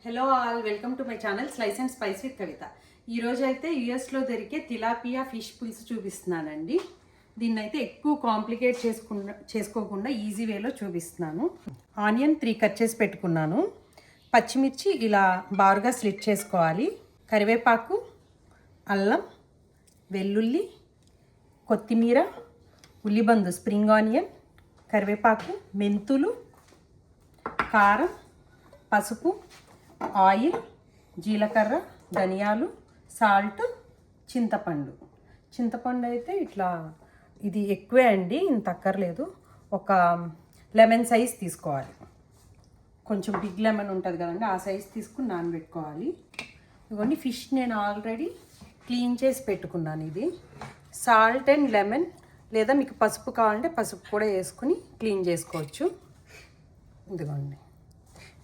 Hello all, welcome to my channel slice and spice with Kavitha. ఈరోజు అయితే యుఎస్లో దొరికే తిలాపియా ఫిష్ పులుసు చూపిస్తున్నానండి. దీన్ని అయితే ఎక్కువ కాంప్లికేట్ చేసుకోకుండా ఈజీ వేలో చూపిస్తున్నాను. ఆనియన్ 3 కట్ చేసి పెట్టుకున్నాను. పచ్చిమిర్చి ఇలా బారుగా స్లిట్ చేసుకోవాలి. కరివేపాకు, అల్లం, వెల్లుల్లి, కొత్తిమీర, ఉల్లిబందు, స్ప్రింగ్ ఆనియన్, కరివేపాకు, మెంతులు, కారం, పసుపు, ఆయిల్, జీలకర్ర, ధనియాలు, సాల్ట్, చింతపండు అయితే ఇట్లా ఇది ఎక్కువే అండి, ఇంత అక్కర్లేదు. ఒక లెమన్ సైజ్ తీసుకోవాలి. కొంచెం బిగ్ లెమన్ ఉంటుంది కదండి, ఆ సైజ్ తీసుకుని నానబెట్టుకోవాలి. ఇవన్నీ ఫిష్ నేను ఆల్రెడీ క్లీన్ చేసి పెట్టుకున్నాను. ఇది సాల్ట్ అండ్ లెమన్, లేదా మీకు పసుపు కావాలంటే పసుపు కూడా వేసుకుని క్లీన్ చేసుకోవచ్చు. ఇదిగోండి,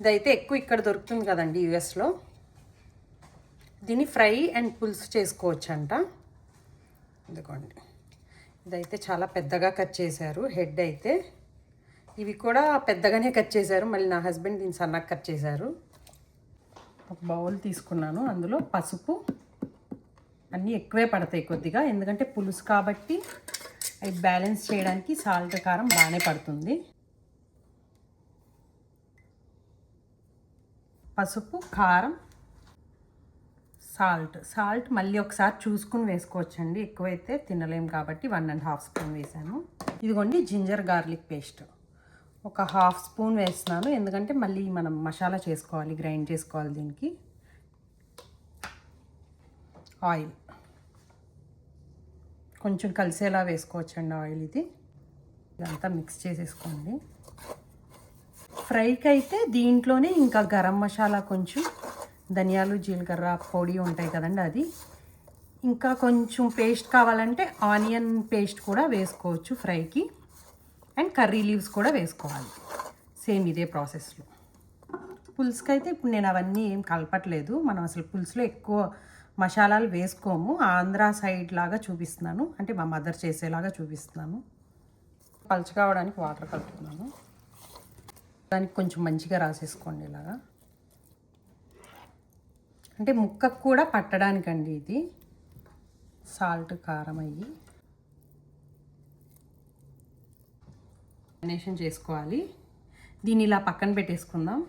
ఇదైతే ఎక్కువ ఇక్కడ దొరుకుతుంది కదండి యుఎస్లో. దీన్ని ఫ్రై అండ్ పులుసు చేసుకోవచ్చు అంట. ఇదిగోండి, ఇదైతే చాలా పెద్దగా కట్ చేశారు. హెడ్ అయితే ఇవి కూడా పెద్దగానే కట్ చేశారు. మళ్ళీ నా హస్బెండ్ దీన్ని సన్నగా కట్ చేశారు. ఒక బౌల్ తీసుకున్నాను, అందులో పసుపు అన్నీ ఎక్కువే పడతాయి కొద్దిగా, ఎందుకంటే పులుసు కాబట్టి అవి బ్యాలెన్స్ చేయడానికి సాల్ట్ కారం బాగానే పడుతుంది. పసుపు, కారం, సాల్ట్ మళ్ళీ ఒకసారి చూసుకుని వేసుకోవచ్చండి. ఎక్కువైతే తినలేము కాబట్టి 1.5 స్పూన్ వేసాను. ఇదిగోండి జింజర్ గార్లిక్ పేస్ట్ ఒక 1/2 స్పూన్ వేస్తున్నాను, ఎందుకంటే మళ్ళీ మనం మసాలా చేసుకోవాలి, గ్రైండ్ చేసుకోవాలి. దీనికి ఆయిల్ కొంచెం కలిసేలా వేసుకోవచ్చండి ఆయిల్. ఇదంతా మిక్స్ చేసేసుకోండి. ఫ్రైకి అయితే దీంట్లోనే ఇంకా గరం మసాలా, కొంచెం ధనియాలు, జీలకర్ర పొడి ఉంటాయి కదండి, అది. ఇంకా కొంచెం పేస్ట్ కావాలంటే ఆనియన్ పేస్ట్ కూడా వేసుకోవచ్చు ఫ్రైకి. అండ్ కర్రీ లీవ్స్ కూడా వేసుకోవాలి, సేమ్ ఇదే ప్రాసెస్లో. పులుసుకి అయితే ఇప్పుడు నేను అవన్నీ ఏం కలపట్లేదు. మనం అసలు పులుసులో ఎక్కువ మసాలాలు వేసుకోము. ఆంధ్ర సైడ్ లాగా చూపిస్తున్నాను, అంటే మా మదర్ చేసేలాగా చూపిస్తున్నాను. పలుచ కావడానికి వాటర్ కలుపుతున్నాను. దానికి కొంచెం మంచిగా రాసేసుకోండి ఇలాగా, అంటే ముక్కకు కూడా పట్టడానికండి. ఇది సాల్ట్, కారం అయ్యి మ్యారినేషన్ చేసుకోవాలి. దీన్ని ఇలా పక్కన పెట్టేసుకుందాం.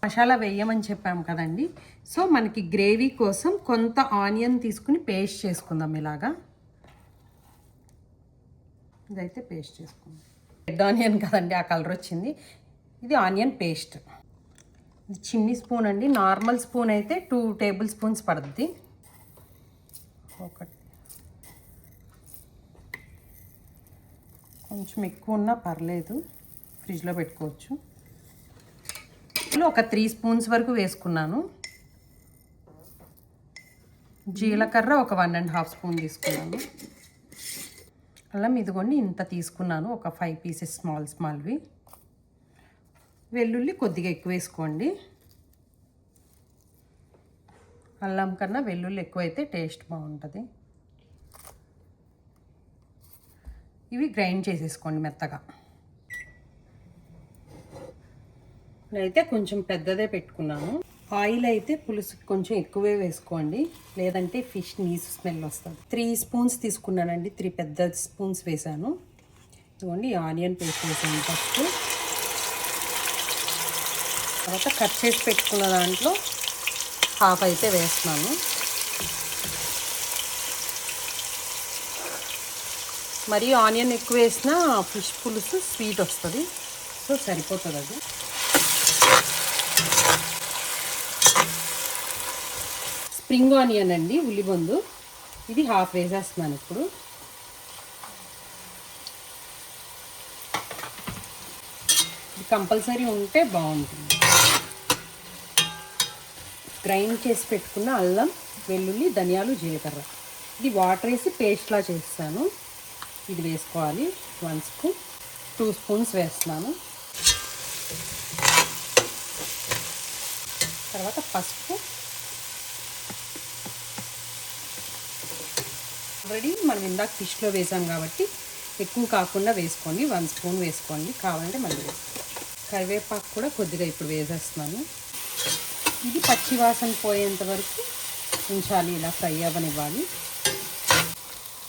మసాలా వేయమని చెప్పాము కదండి, సో మనకి గ్రేవీ కోసం కొంత ఆనియన్ తీసుకుని పేస్ట్ చేసుకుందాం. ఇలాగా ఇదైతే పేస్ట్ చేసుకుందాం. రెడ్ ఆనియన్ కదండి, ఆ కలర్ వచ్చింది. ఇది ఆనియన్ పేస్ట్. ఇది చిన్ని స్పూన్ అండి, నార్మల్ స్పూన్ అయితే 2 టేబుల్ స్పూన్స్ పడుతుంది. ఒకటి కొంచెం ఎక్కువ ఉన్నా పర్లేదు, ఫ్రిడ్జ్లో పెట్టుకోవచ్చు. ఒక 3 స్పూన్స్ వరకు వేసుకున్నాను. జీలకర్ర ఒక 1.5 స్పూన్ తీసుకున్నాను. అల్లం ఇదిగోండి ఇంత తీసుకున్నాను, ఒక 5 పీసెస్ స్మాల్వి. వెల్లుల్లి కొద్దిగా ఎక్కువ వేసుకోండి. అల్లం కన్నా వెల్లుల్లి ఎక్కువైతే టేస్ట్ బాగుంటుంది. ఇవి గ్రైండ్ చేసేసుకోండి మెత్తగా. నేనైతే కొంచెం పెద్దదే పెట్టుకున్నాను. ఆయిల్ అయితే పులుసు కొంచెం ఎక్కువే వేసుకోండి, లేదంటే ఫిష్ నీసు స్మెల్ వస్తుంది. 3 స్పూన్స్ తీసుకున్నానండి, 3 పెద్ద స్పూన్స్ వేసాను. ఇదిగోండి ఆనియన్ పేస్ట్ వేసాను ఫస్ట్. తర్వాత కట్ చేసి పెట్టుకున్న దాంట్లో హాఫ్ అయితే వేస్తున్నాను. మరి ఆనియన్ ఎక్కువ వేసినా ఫిష్ పులుసు స్వీట్ వస్తుంది, సో సరిపోతుంది అది. స్ప్రింగ్ ఆనియన్ అండి, ఉల్లిబందు, ఇది హాఫ్ వేసేస్తున్నాను ఇప్పుడు. ఇది కంపల్సరీ ఉంటే బాగుంటుంది. గ్రైండ్ చేసి పెట్టుకున్న అల్లం, వెల్లుల్లి, ధనియాలు, జీలకర్ర, ఇది వాటర్ వేసి పేస్ట్లా చేస్తాను. ఇది వేసుకోవాలి 1 స్పూన్. 2 స్పూన్స్ వేస్తున్నాను. తర్వాత పసుపు. ఆల్రెడీ మనం ఇందాక ఫిష్లో వేసాం కాబట్టి ఎక్కువ కాకుండా వేసుకోండి, 1 స్పూన్ వేసుకోండి. కావాలంటే మళ్ళీ వేసుకోండి. కరివేపాకు కూడా కొద్దిగా ఇప్పుడు వేసేస్తున్నాను. ఇది పచ్చివాసన పోయేంత వరకు ఉంచాలి, ఇలా ఫ్రై అవ్వనివ్వాలి.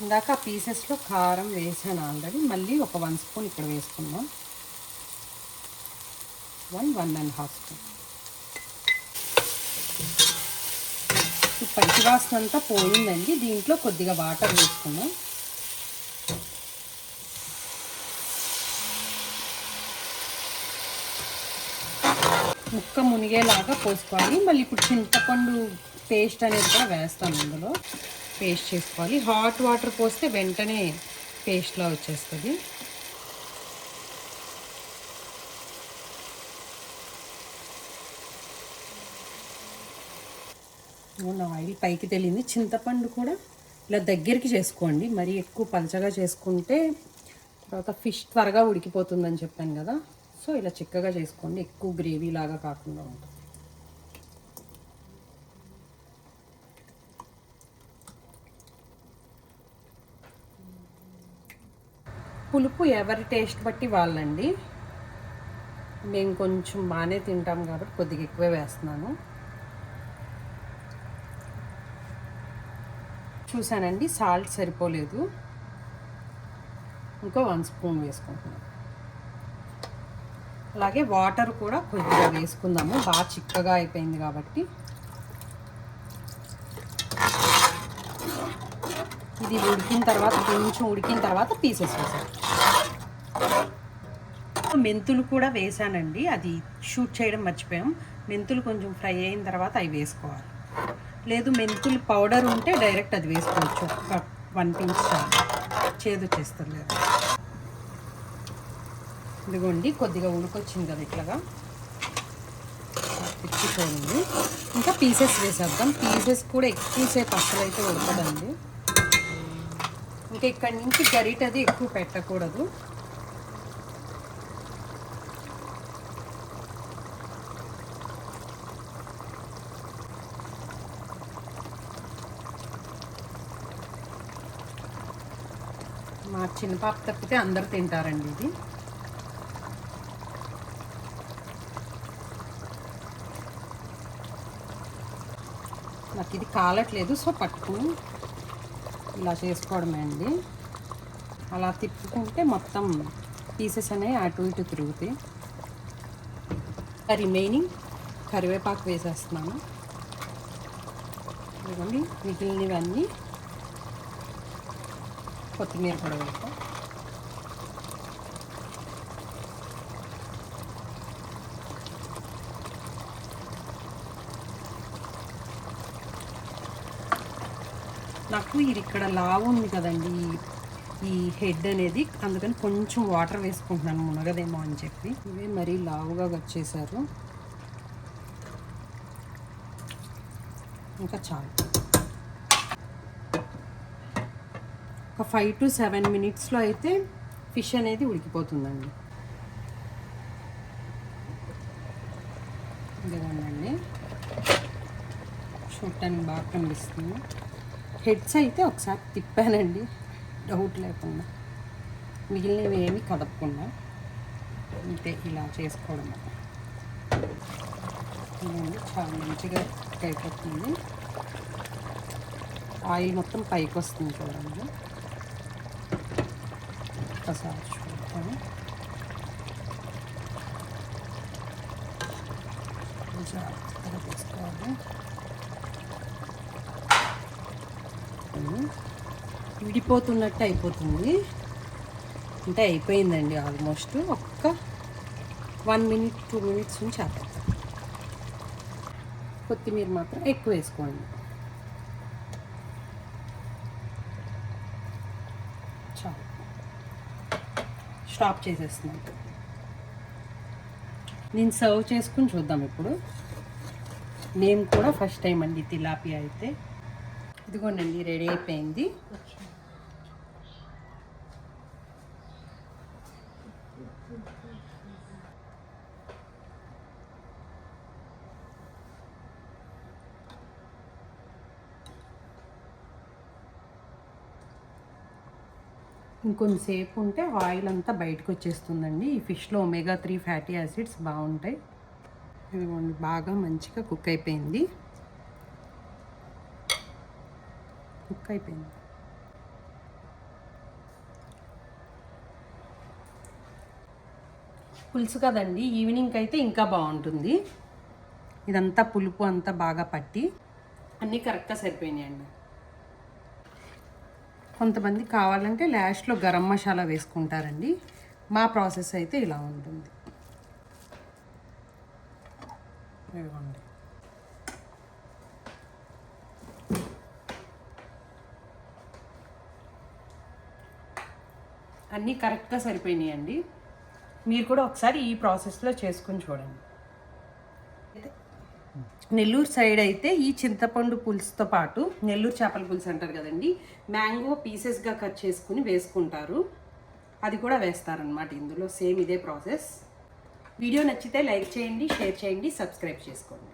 ఇందాక ఆ పీసెస్లో కారం వేసాను ఆల్రెడీ, మళ్ళీ ఒక 1 స్పూన్ ఇక్కడ వేసుకుందాం. 1.5 స్పూన్. ఈ పచ్చివాసన అంతా పోయిందండి. దీంట్లో కొద్దిగా వాటర్ వేసుకుందాం. ముక్క మునిగేలాగా పోసుకోవాలి. మళ్ళీ ఇప్పుడు చింతపండు పేస్ట్ అనేది కూడా వేస్తాను, ఇందులో పేస్ట్ చేసుకోవాలి. హాట్ వాటర్ పోస్తే వెంటనే పేస్ట్లా వచ్చేస్తుంది. ఆయిల్ పైకి తెలియంది. చింతపండు కూడా ఇలా దగ్గరికి చేసుకోండి, మరీ ఎక్కువ పలచగా చేసుకుంటే తర్వాత ఫిష్ త్వరగా ఉడికిపోతుందని చెప్పాను కదా. సో ఇలా చిక్కగా చేసుకోండి, ఎక్కువ గ్రేవీ లాగా కాకుండా ఉంటుంది. పులుపు ఎవరి టేస్ట్ బట్టి వాళ్ళండి. మేము కొంచెం బాగానే తింటాం కాబట్టి కొద్దిగా ఎక్కువే వేస్తున్నాను. చూసానండి, సాల్ట్ సరిపోలేదు, ఇంకో 1 స్పూన్ వేసుకుంటున్నాను. అలాగే వాటర్ కూడా కొద్దిగా వేసుకుందాము, బాగా చిక్కగా అయిపోయింది కాబట్టి. ఇది ఉడికిన తర్వాత, కొంచెం ఉడికిన తర్వాత పీసెస్ వేసాను. మెంతులు కూడా వేసానండి, అది షూట్ చేయడం మర్చిపోయాం. మెంతులు కొంచెం ఫ్రై అయిన తర్వాత అవి వేసుకోవాలి. లేదు మెంతులు పౌడర్ ఉంటే డైరెక్ట్ అది వేసుకోవచ్చు, ఒక 1 pinch చాలు, చేదు వచ్చేస్తుంది లేదు. ఇదిగోండి కొద్దిగా ఉడికొచ్చింది కదా, ఇట్లాగా తిప్పి చూడండి. ఇంకా పీసెస్ వేసేద్దాం. పీసెస్ కూడా ఎక్కువసేపు అసలు అయితే ఉడకదండి. ఇంకా ఇక్కడి నుంచి గరిటది ఎక్కువ పెట్టకూడదు. మా చిన్న పాప తప్పితే అందరు తింటారండి ఇది. నాకు ఇది కాలట్లేదు, సో పట్టుకుని ఇలా చేసుకోవడమే అండి. అలా తిప్పుకుంటే మొత్తం పీసెస్ అనేవి అటు ఇటు తిరుగుతాయి. రిమైనింగ్ కరివేపాకు వేసేస్తున్నాను. ఇదిగోండి మిగిలినవన్నీ, కొత్తిమీర కూడా వేస్తాం. నాకు ఇది ఇక్కడ లావు ఉంది కదండి ఈ హెడ్ అనేది, అందుకని కొంచెం వాటర్ వేసుకుంటున్నాను మునగదేమో అని చెప్పి. ఇవే మరీ లావుగా వచ్చేసారు, ఇంకా చాలు. ఒక 5 to 7 minutesలో అయితే ఫిష్ అనేది ఉడికిపోతుందండి. ఇదిగోండి చూడటానికి బాగా కనిపిస్తుంది. హెడ్స్ అయితే ఒకసారి తిప్పానండి, డౌట్ లేకుండా. మిగిలినవి ఏమి కదపకుండా అంతే, ఇలా చేసుకోవడం చాలా మంచిగా అయిపోతుంది. ఆయిల్ మొత్తం పైకి వస్తుంది చూడండి. ఒకసారి చూద్దాం. జాగ్రత్తగా తీసుకోవాలి. విడిపోతున్నట్టు అయిపోతుంది, అంటే అయిపోయిందండి ఆల్మోస్ట్. ఒక్క 1 minute 2 minutes నుంచి ఆపేద్దాం. కొత్తిమీర మాత్రం ఎక్కువ వేసుకోండి. చాలు, స్టాప్ చేసేస్తున్నాను. నేను సర్వ్ చేసుకుని చూద్దాం ఇప్పుడు. మేము కూడా ఫస్ట్ టైం అండి తిలాపియా అయితే. ఇదిగోండి రెడీ అయిపోయింది. ఇంకొంతసేపు ఉంటే ఆయిల్ అంతా బయటకు వచ్చేస్తుందండి. ఈ ఫిష్లో omega 3 ఫ్యాటీ యాసిడ్స్ బాగుంటాయి. ఇదిగోండి బాగా మంచిగా కుక్ అయిపోయింది. పులుసు కదండి, ఈవినింగ్కి అయితే ఇంకా బాగుంటుంది. ఇదంతా పులుపు అంతా బాగా పట్టి అన్నీ కరెక్ట్గా సరిపోయినాయండి. కొంతమంది కావాలంటే లాస్ట్లో గరం మసాలా వేసుకుంటారండి. మా ప్రాసెస్ అయితే ఇలా ఉంటుంది. ఇదిగోండి. అన్నీ కరెక్ట్గా సరిపోయినాయండి. మీరు కూడా ఒకసారి ఈ ప్రాసెస్లో చేసుకుని చూడండి. నెల్లూరు సైడ్ అయితే ఈ చింతపండు పులుసుతో పాటు నెల్లూరు చేపల పులుసు అంటారు కదండి, మ్యాంగో పీసెస్గా కట్ చేసుకుని వేసుకుంటారు. అది కూడా వేస్తారనమాట ఇందులో. సేమ్ ఇదే ప్రాసెస్. వీడియో నచ్చితే లైక్ చేయండి, షేర్ చేయండి, సబ్స్క్రైబ్ చేసుకోండి.